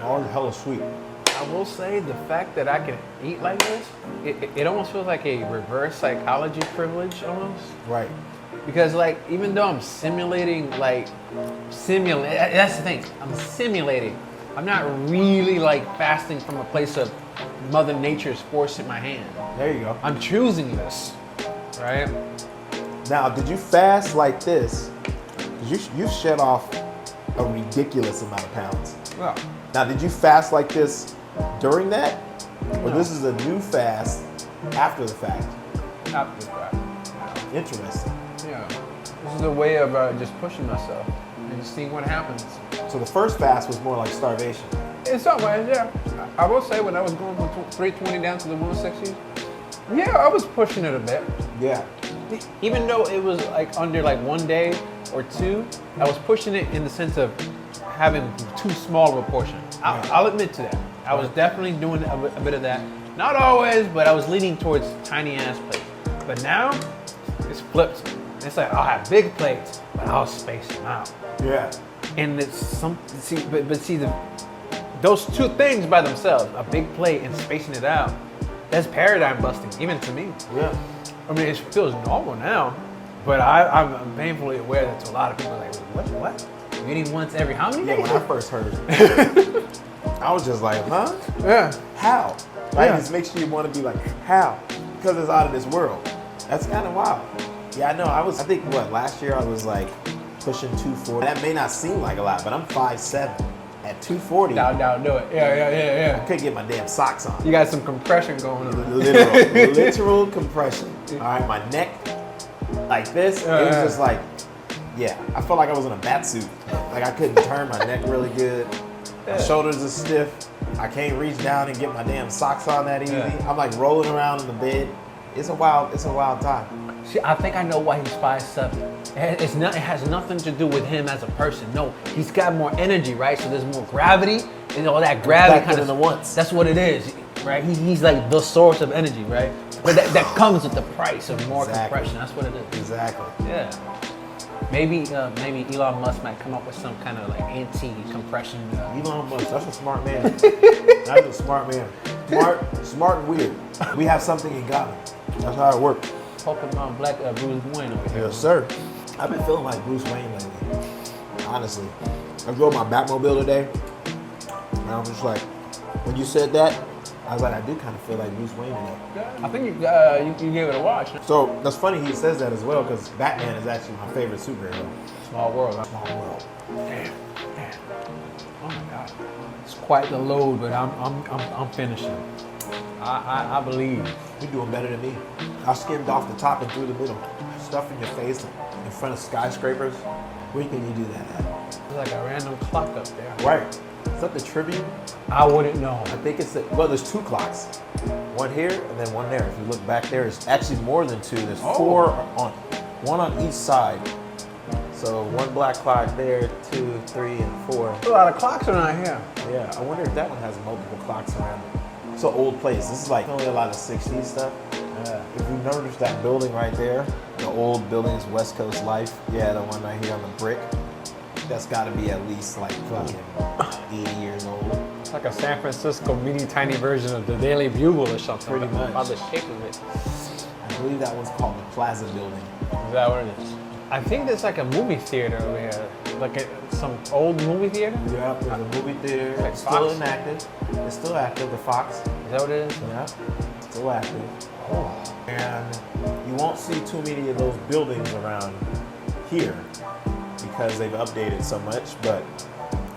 Oh, it's hella sweet. I will say the fact that I can eat like this, it almost feels like a reverse psychology privilege almost. Right. Because like, even though I'm simulating, that's the thing, I'm simulating. I'm not really like fasting from a place of Mother Nature's force in my hand. There you go. I'm choosing this, right? Now, did you fast like this? Because you shed off a ridiculous amount of pounds. Well, Now, did you fast like this during that? Or No. this is a new fast after the fact? after the fact. Interesting. Yeah. This is a way of just pushing myself and seeing what happens. So the first fast was more like starvation. In some ways, yeah. I will say when I was going from 320 down to the 160s, yeah, I was pushing it a bit. Yeah. Even though it was like under like 1 day or two, I was pushing it in the sense of having too small of a portion. I'll admit to that. I was definitely doing a bit of that. Not always, but I was leaning towards tiny ass plates. But now, it's flipped. It's like I'll have big plates, but I'll space them out. Yeah. And it's those two things by themselves, a big plate and spacing it out, that's paradigm busting, even to me. Yeah. I mean, it feels normal now, but I'm painfully aware that to a lot of people like, what? You eating once every how many Yeah, days? when I first heard it, I was just like, huh? Yeah. How? Right? Yeah. It makes you want to be like, how? Because it's out of this world. That's kind of wild. Yeah, I know. I think, last year I was like pushing 240. That may not seem like a lot, but I'm 5'7". At 240, Down, do it. Yeah. I couldn't get my damn socks on. You got some compression going on. Literal compression. All right, my neck, like this, it was just like, yeah, I felt like I was in a bat suit. Like I couldn't turn my neck really good. My shoulders are stiff. I can't reach down and get my damn socks on that easy. Yeah. I'm like rolling around in the bed. It's a wild time. See, I think I know why he's 5'7". It has nothing to do with him as a person. No, he's got more energy, right? So there's more gravity, and all that gravity kind of. the once. That's what it is, right? He's like the source of energy, right? But that comes with the price of more compression. That's what it is. Exactly. Yeah. Maybe Elon Musk might come up with some kind of like anti-compression. Elon Musk, that's a smart man. That's a smart man. Smart and weird. We have something in common. That's how it works. Pokemon Black Bruce Wayne over here. Yes, sir. I've been feeling like Bruce Wayne lately. Honestly. I drove my Batmobile today, and I was just like, when you said that, I was like, I do kind of feel like Bruce Wayne today. I think you gave it a watch. So that's funny he says that as well, because Batman is actually my favorite superhero. Small world. Huh? Small world. Damn. Oh my God. It's quite the load, but I'm finishing. I believe. You're doing better than me. I skimmed off the top and through the middle. Stuff in your face in front of skyscrapers. Where can you do that at? There's like a random clock up there. Right. Is that the Tribune? I wouldn't know. I think it's there's two clocks. One here and then one there. If you look back there, it's actually more than two. There's one on each side. So one black clock there, 2, 3, and 4. There's a lot of clocks around here. Yeah, I wonder if that one has multiple clocks around it. It's an old place. This is like only a lot of 60s stuff. If you notice that building right there, the old buildings, West Coast Life, yeah, the one right here on the brick, that's got to be at least like fucking 80 years old. It's like a San Francisco mini tiny version of the Daily Bugle or something. Pretty much. By the shape of it. I believe that one's called the Plaza Building. Is that what it is? I think there's like a movie theater over here. Like some old movie theater? Yeah, there's a movie theater. Like It's still Fox? inactive. It's still active, the Fox. Is that what it is? Yeah, still active. Oh. And you won't see too many of those buildings around here because they've updated so much, but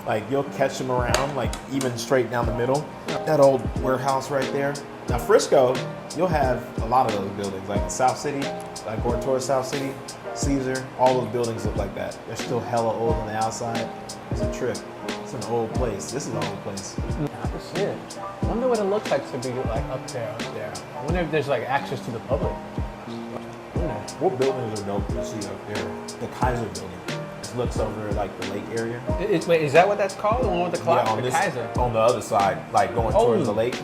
like you'll catch them around, like even straight down the middle. That old warehouse right there. Now Frisco, you'll have a lot of those buildings, like in South City, like going towards South City, Caesar, all those buildings look like that. They're still hella old on the outside. It's a trip. It's an old place. This is an old place. I can see it. I wonder what it looks like to be like up there. I wonder if there's like access to the public. What buildings are dope to see up there? The Kaiser building. It looks over like the lake area. Wait, is that what that's called? The one with the clock? Yeah, the Kaiser. On the other side, like going towards the lake,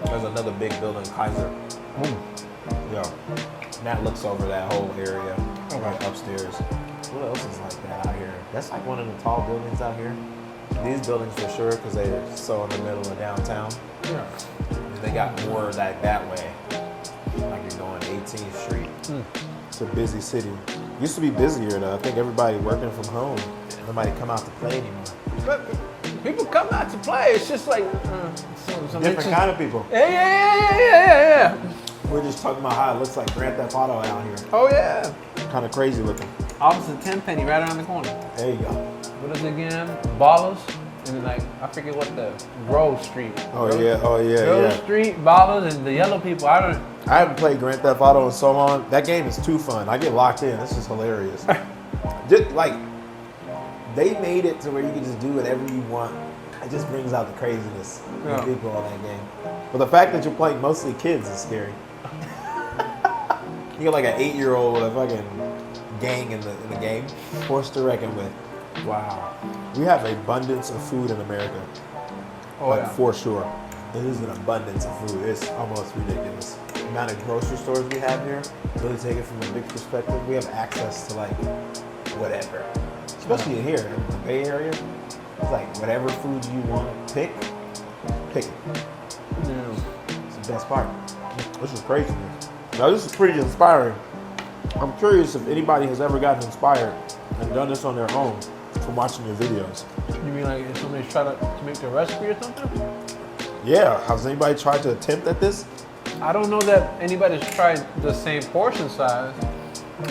there's another big building, Kaiser. Yeah. And that looks over that whole area, right upstairs. What else is like that out here? That's like one of the tall buildings out here. These buildings for sure, because they're so in the middle of downtown. Yeah. They got more that way. Like you're going 18th Street. It's a busy city. Used to be busier though. I think everybody working from home. Nobody come out to play anymore. But people come out to play. It's just like some Different kind of people. Yeah. We're just talking about how it looks like Grand Theft Auto out here. Oh yeah. Kind of crazy looking. Opposite Tenpenny, right around the corner. There you go. What is it again? Ballers, and then like I forget what the Grove Street. Oh yeah. Grove Street, Ballers, and the yellow people. I haven't played Grand Theft Auto in so long. That game is too fun. I get locked in. This is hilarious. Just like they made it to where you can just do whatever you want. It just brings out the craziness of people on that game. But the fact that you're playing mostly kids is scary. You got like an 8-year-old with a fucking gang in the game, forced to reckon with. Wow. We have an abundance of food in America. For sure. It is an abundance of food. It's almost ridiculous. The amount of grocery stores we have here, really take it from a big perspective, we have access to like whatever. Especially here in the Bay Area. It's like whatever food you want to pick it. Yeah. It's the best part. This is crazy. Now this is pretty inspiring. I'm curious if anybody has ever gotten inspired and done this on their own from watching your videos. You mean like if somebody's trying to make the recipe or something? Yeah, has anybody tried to attempt at this? I don't know that anybody's tried the same portion size.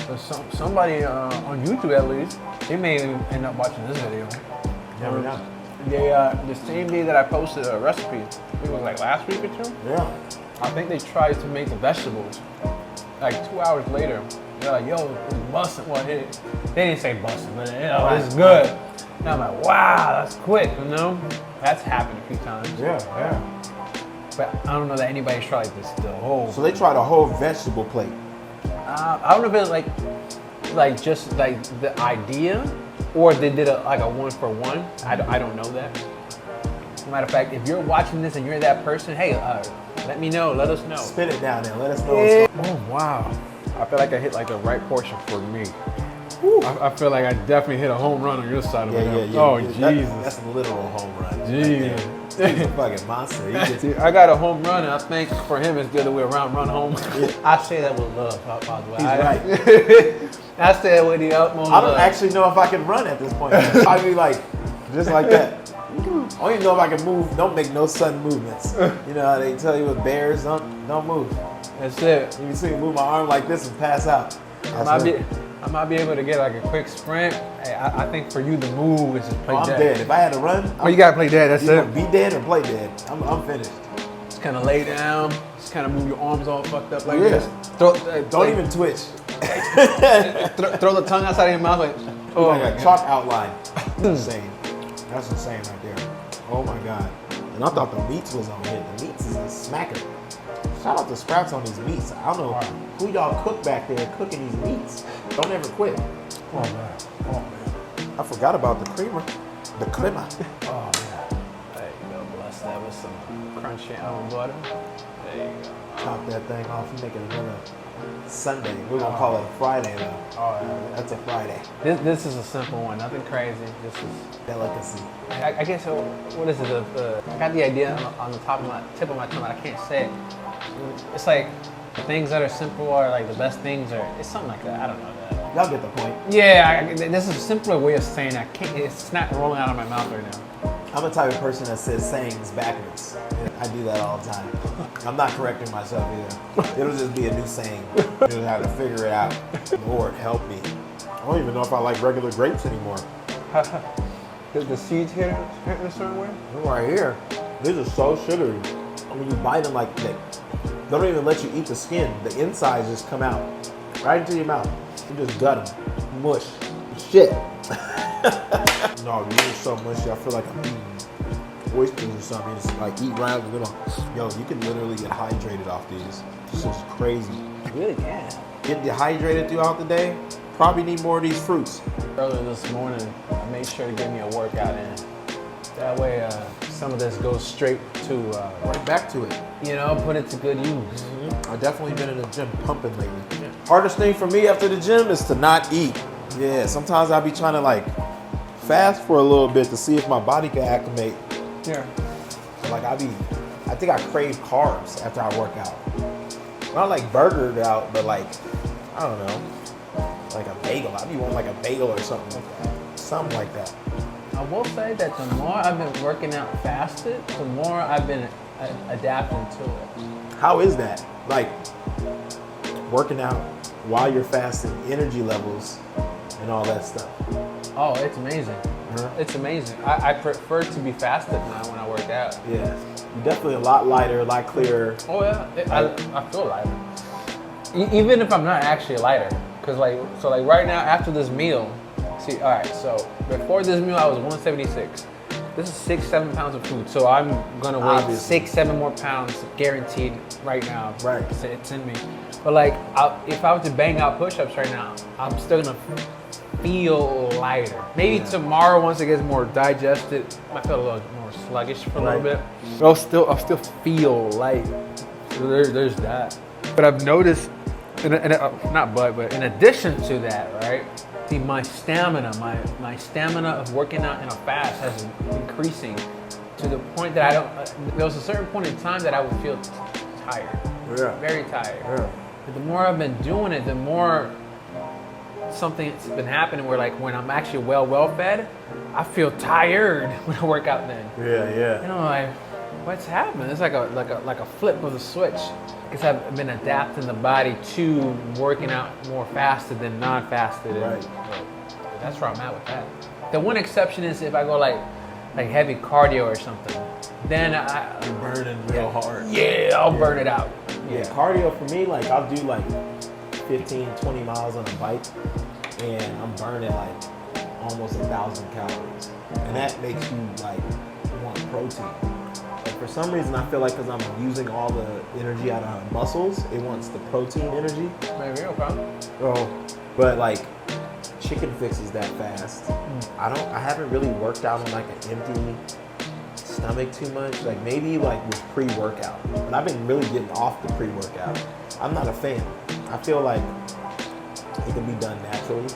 But somebody on YouTube at least, they may end up watching this video. Never know. The same day that I posted a recipe, I think it was like last week or two. Yeah. I think they tried to make the vegetables. Like 2 hours later, they're like, "Yo, it's busting." Well, they didn't say busting, but it's good. And I'm like, "Wow, that's quick," you know? That's happened a few times. Yeah. But I don't know that anybody's tried this the whole. So they tried a whole vegetable plate. I don't know if it's like just like the idea, or they did like a 1-for-1. I don't know that. Matter of fact, if you're watching this and you're that person, hey, let me know. Let us know. Spit it down there. Let us know. Oh wow! I feel like I hit like the right portion for me. I feel like I definitely hit a home run on your side of it. Yeah. Oh Jesus! That's a literal home run. Jesus. He's a fucking monster. Dude, I got a home run, and I think for him it's the other way around. Run home. I say that with love, by the way. He's right. I say that with the utmost I don't love. actually know if I can run at this point. I'd be like, just like that. I don't even know if I can move. Don't make no sudden movements. You know how they tell you with bears, don't move. That's it. You can see me move my arm like this and pass out. I might be able to get like a quick sprint. Hey, I think for you the move is to play I'm dead. dead. If I had to run, You gotta play dead. That's either it. be dead or play dead. I'm finished. Just kind of lay down. Just kind of move your arms all fucked up like this. Don't even twitch. throw the tongue outside of your mouth like. Oh Like my a God. chalk outline. Insane. That's insane right there. Oh my God. And I thought the meats was on here. The meats is a smacker. Shout out to Sprouts on these meats. I don't know who y'all cook back there cooking these meats. Don't ever quit. Oh man. I forgot about the creamer. The crema. Oh man. There you go. Bless that with some crunchy almond butter. There you go. Chop that thing off. You make it another Sunday. We're gonna call it a Friday though. Oh yeah. That's a Friday. This is a simple one. Nothing crazy. This is. Delicacy. I guess what is it? I got the idea on the tip of my tongue, but I can't say it. It's like things that are simple are like the best things, or it's something like that. I don't know that. Y'all get the point. Yeah, this is a simpler way of saying it. It's not rolling out of my mouth right now. I'm the type of person that says sayings backwards. I do that all the time. I'm not correcting myself either. It'll just be a new saying. You'll have to figure it out. Lord, help me. I don't even know if I like regular grapes anymore. The seeds hit in a certain way? Right here, these are so sugary. When you bite them like that, they don't even let you eat the skin. The insides just come out right into your mouth. You just gut them. Mush. Shit. No, these are so mushy. I feel like I'm eating oysters or something. You just like eat right in the middle. Yo, you can literally get hydrated off these. This is crazy. Really can. Get dehydrated throughout the day. Probably need more of these fruits. Earlier this morning, I made sure to get me a workout in. That way, some of this goes straight to, Right back to it. put it to good use. I've definitely been in the gym pumping lately. Hardest thing for me after the gym is to not eat. Yeah, sometimes I'll be trying to like fast for a little bit to see if my body can acclimate. Yeah. Like I think I crave carbs after I work out. Not like burgered out, but like, I don't know, like a bagel. I'd be wanting like a bagel or something like that. Something like that. I will say that the more I've been working out fasted, the more I've been adapting to it. How is that? Like working out while you're fasting, energy levels and all that stuff. Oh, it's amazing. It's amazing. I prefer to be fasted now when I work out. Yeah. You're definitely a lot lighter, a lot clearer. Oh yeah, I feel lighter. Even if I'm not actually lighter. Cause like right now after this meal, see, all right, so before this meal I was 176. This is 6-7 pounds of food. So I'm gonna weigh 6-7 more pounds guaranteed right now. Right. It's in me. But like, if I were to bang out push-ups right now, I'm still gonna feel lighter. Maybe tomorrow, once it gets more digested, I feel a little more sluggish for a little bit. But I'll still feel light. So there's that. But I've noticed, but in addition to that, right? See, my stamina of working out in a fast has been increasing to the point that there was a certain point in time that I would feel tired. Yeah. Very tired. Yeah. But the more I've been doing it, the more something's been happening where like when I'm actually well fed, I feel tired when I work out then. Yeah. You know, like, what's happening? It's like a flip of the switch. Because I've been adapting the body to working out more fasted than non-fasted. Right. That's where I'm at with that. The one exception is if I go like heavy cardio or something, then You're burning real hard. Yeah, I'll burn it out. Yeah, cardio for me, like I'll do like 15, 20 miles on a bike and I'm burning like almost 1,000 calories. And that makes you like want protein. Like for some reason I feel like because I'm using all the energy out of my muscles, it wants the protein energy. Maybe, okay. So, but like chicken fixes that fast. I haven't really worked out on like an empty stomach too much. Like maybe like with pre-workout. But I've been really getting off the pre-workout. I'm not a fan. I feel like it can be done naturally.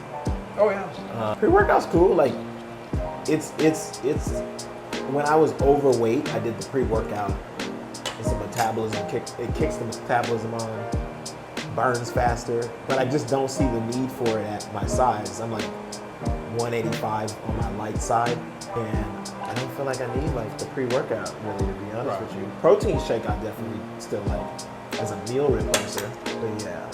Oh yeah. Pre-workout's cool. Like it's when I was overweight, I did the pre-workout. It's a metabolism it kicks the metabolism on, burns faster, but I just don't see the need for it at my size. I'm like 185 on my light side, and I don't feel like I need like the pre-workout really, to be honest with you. Protein shake I definitely still like as a meal replacer, but yeah,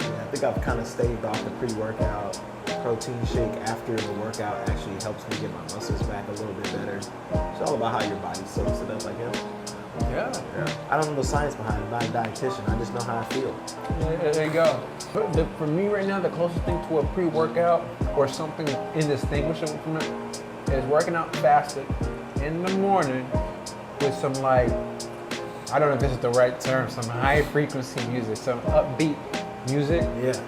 I think I've kind of staved off the pre-workout. Protein shake after the workout actually helps me get my muscles back a little bit better. It's all about how your body soaks it up, I guess. Yeah. I don't know the science behind it. I'm not a dietitian. I just know how I feel. There you go. For me right now, the closest thing to a pre-workout or something indistinguishable from it is working out fasted in the morning with some like, I don't know if this is the right term, some high frequency music, some upbeat music. Yeah.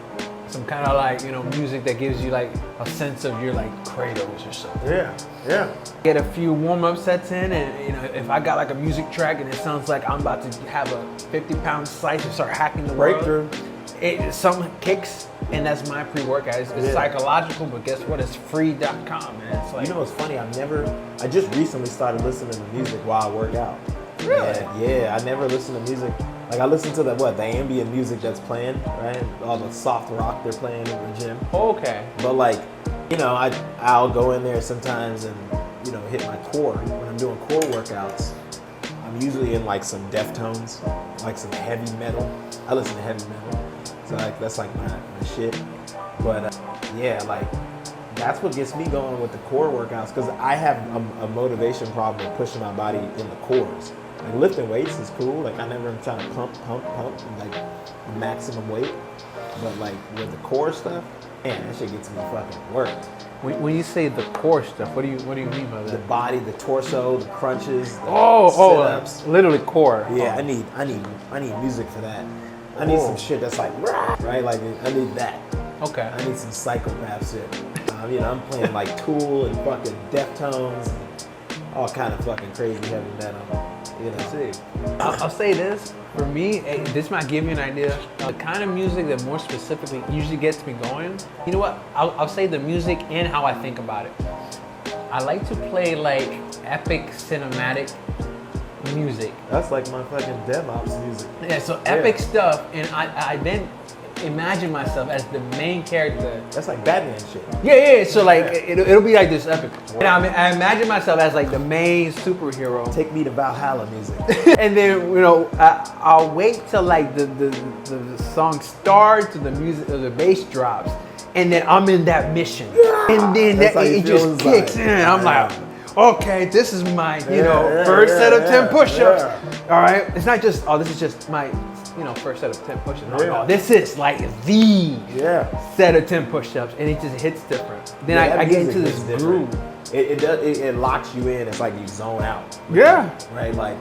Some kind of like, music that gives you like a sense of your like cradles or something. Yeah. Get a few warm-up sets in, and if I got like a music track and it sounds like I'm about to have a 50-pound slice and start hacking the Breakthrough. world, some kicks, and that's my pre-workout. It's psychological, but guess what? It's free.com, and it's like, what's funny? I just recently started listening to music while I work out. Really? Yeah, I never listen to music. Like I listen to the ambient music that's playing, right? All the soft rock they're playing in the gym. Okay. But like, I'll go in there sometimes and, hit my core. When I'm doing core workouts, I'm usually in like some Deftones, like some heavy metal. I listen to heavy metal. So like that's like my shit. But like that's what gets me going with the core workouts, because I have a motivation problem with pushing my body in the cores. Like lifting weights is cool. Like I never am trying to pump, like maximum weight. But like with the core stuff, man, that shit gets me fucking worked. When you say the core stuff, what do you mean by that? The body, the torso, the crunches, the sit-ups. Literally core. Yeah, I need music for that. I need some shit that's like, right? Like I need that. Okay. I need some psychopath shit. I'm playing like Tool and fucking Deftones and all kind of fucking crazy heavy metal. See. I'll say this. For me, this might give you an idea. The kind of music that more specifically usually gets me going. You know what? I'll say the music and how I think about it. I like to play like epic cinematic music. That's like my fucking DevOps music. Yeah, so epic stuff, and I then imagine myself as the main character. That's like Batman shit. Yeah. So like it'll be like this epic. And I imagine myself as like the main superhero. Take me to Valhalla music. And then I'll wait till like the song starts, or the music, or the bass drops, and then I'm in that mission. And then it just kicks in. I'm like, okay, this is my first set of 10 push-ups. All right, it's not just this is just my first set of 10 push-ups. No, this is like the set of 10 push-ups, and it just hits different. Then I get into this groove. It locks you in. It's like you zone out. Yeah. Right. Like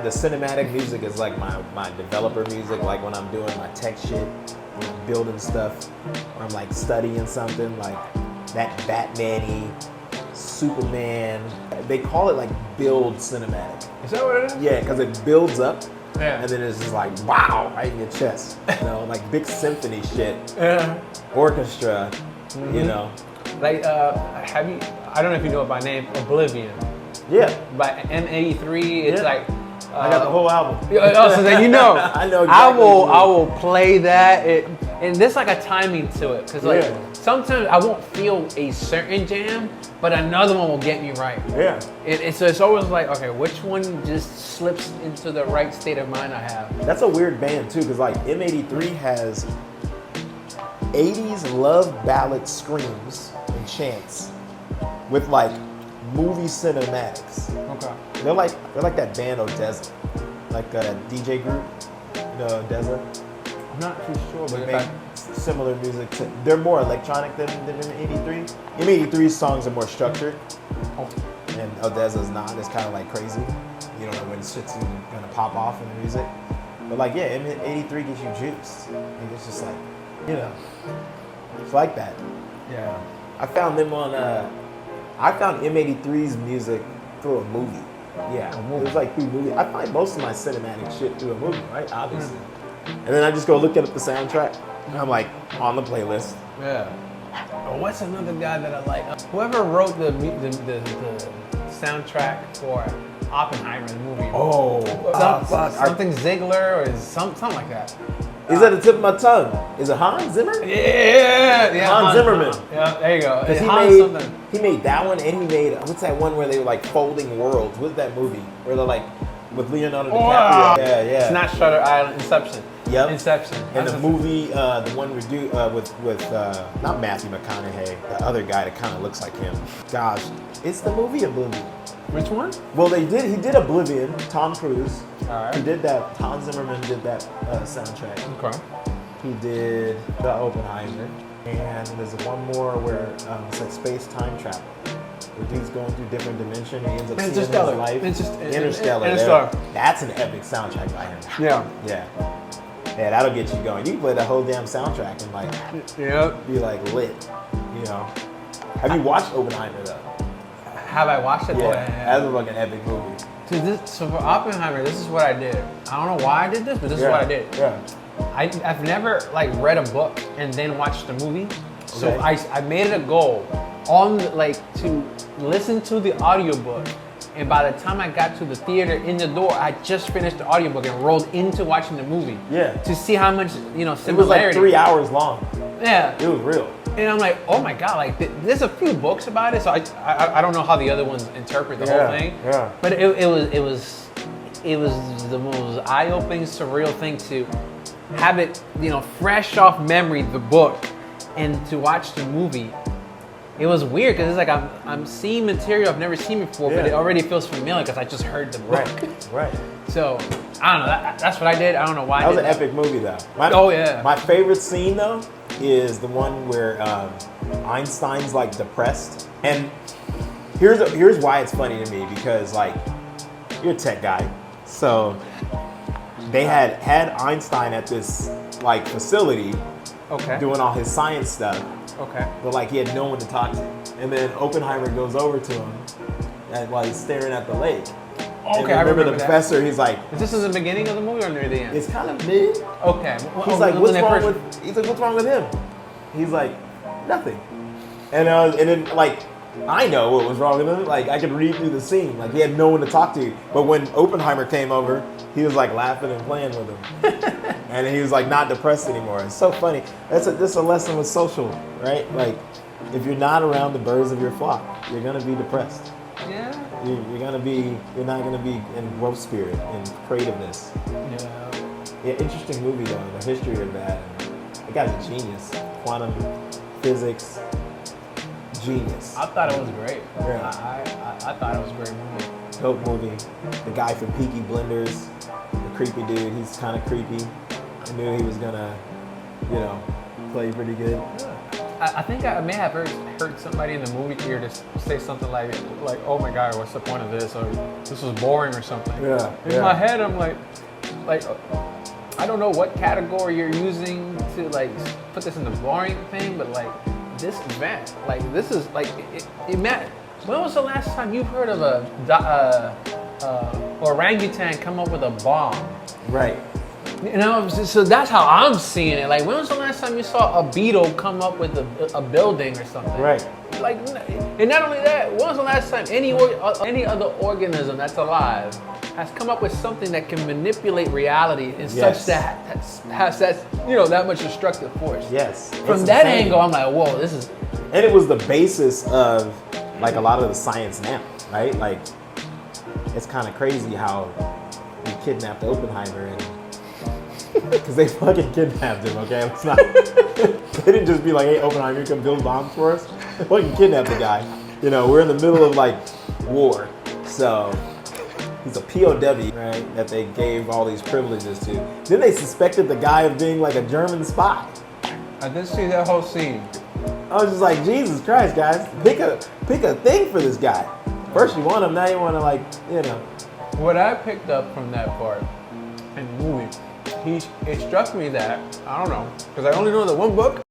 the cinematic music is like my developer music. Like when I'm doing my tech shit, when I'm building stuff, or I'm like studying something, like that Batman-y, Superman. They call it like build cinematic. Is that what it is? Yeah, because it builds up. Yeah. And then it's just like, wow, right in your chest. Like big symphony shit. Yeah. Orchestra, Like, I don't know if you know it by name, Oblivion. Yeah. By M83, it's like... I got the whole album. Oh, so then you know. I know exactly. I will play that. And there's like a timing to it. Because like, sometimes I won't feel a certain jam, but another one will get me right. Yeah. So it's always like, okay, which one just slips into the right state of mind I have? That's a weird band too, because like M83 has 80s love ballad screams and chants with like movie cinematics. Okay. They're like that band Odessa, like that DJ group, Odessa. I'm not too sure, but they make similar music. They're more electronic than M83. M83's songs are more structured, and Odessa's not. It's kind of like crazy. You don't know when shit's even gonna pop off in the music. But like, yeah, M83 gets you juiced. And it's just like, it's like that. Yeah. I found them on. I found M83's music through a movie. Yeah, it was like through a movie. I find most of my cinematic shit through a movie, right? Obviously. And then I just go look at the soundtrack, and I'm like on the playlist. Yeah. Oh, what's another guy that I like? Whoever wrote the soundtrack for Oppenheimer's movie. Oh, something Ziegler or something like that. Is at the tip of my tongue. Is it Hans Zimmer? Yeah. Hans Zimmerman. Yeah, there you go. He made that one, and he made what's that one where they were like folding worlds? What's that movie where they're like with Leonardo DiCaprio? Yeah. It's not Shutter Island. Inception. Yep. Inception. And the movie, the one we do with not Matthew McConaughey, the other guy that kind of looks like him. Gosh, it's the movie Oblivion. Which one? Well, he did Oblivion. Tom Cruise. All right. He did that. Tom Zimmerman did that soundtrack. Okay. He did the Oppenheimer, and there's one more where it's like space time travel. Where dude's going through different dimensions. He ends up seeing his life. Interstellar. That's an epic soundtrack by him. Yeah. Yeah, that'll get you going. You can play the whole damn soundtrack and like be like lit. Have you watched Oppenheimer though? Have I watched it? Yeah, that's like an epic movie. So for Oppenheimer, this is what I did. I don't know why I did this, but this is what I did. Yeah. I've never like read a book and then watched the movie. So I made it a goal to listen to the audiobook. And by the time I got to the theater in the door, I just finished the audiobook and rolled into watching the movie. Yeah. To see how much, similarity. It was like 3 hours long. Yeah. It was real. And I'm like, oh my God, like there's a few books about it, so I don't know how the other ones interpret the whole thing. Yeah. But it was the most eye-opening, surreal thing to have it, fresh off memory, the book, and to watch the movie. It was weird because it's like I'm seeing material I've never seen before, but it already feels familiar because I just heard the book. Right. So I don't know. That's what I did. I don't know why. That was an epic movie though. My favorite scene though is the one where Einstein's like depressed, and here's why it's funny to me, because like you're a tech guy, so they had Einstein at this like facility, doing all his science stuff. Okay. But like he had no one to talk to. And then Oppenheimer goes over to him while he's staring at the lake. Okay, I remember the professor, he's like... Is this in the beginning of the movie or near the end? It's kind of mid. Okay. He's like, what's wrong with him? He's like, nothing. And then like I know what was wrong with him. Like, I could read through the scene. Like, he had no one to talk to. But when Oppenheimer came over, he was like laughing and playing with him. And he was like not depressed anymore. It's so funny. This is a lesson with social, right? Like, if you're not around the birds of your flock, you're gonna be depressed. Yeah. You're not gonna be in growth spirit and creativeness. Yeah. Yeah, interesting movie though, the history of that. The guy's a genius. Quantum physics, genius. I thought it was great. Yeah. I thought it was a great movie. Dope movie. The guy from Peaky Blinders, the creepy dude, he's kind of creepy. I knew he was gonna, play pretty good. Yeah. I think I may have heard somebody in the movie theater say something like, oh my God, what's the point of this? Or this was boring or something. Yeah. In my head, I'm like, I don't know what category you're using to like put this in the boring thing, but like this event, like this is like it matters. When was the last time you've heard of a orangutan come up with a bomb? Right. So that's how I'm seeing it. Like, when was the last time you saw a beetle come up with a building or something? Right. Like, and not only that, when was the last time any other organism that's alive has come up with something that can manipulate reality in such that has that that much destructive force? Yes. From that angle, I'm like, whoa, this is. And it was the basis of like a lot of the science now, right? Like, it's kind of crazy how we kidnapped Oppenheimer and. Because they fucking kidnapped him, okay? It's not. They didn't just be like, hey, Oppenheimer, you come build bombs for us. They fucking kidnapped the guy. We're in the middle of like war. So he's a POW, right? That they gave all these privileges to. Then they suspected the guy of being like a German spy. I did see that whole scene. I was just like, Jesus Christ, guys. Pick a thing for this guy. First you want him, now you want to like, What I picked up from that part in the movie, it struck me that, I don't know, because I only know the one book,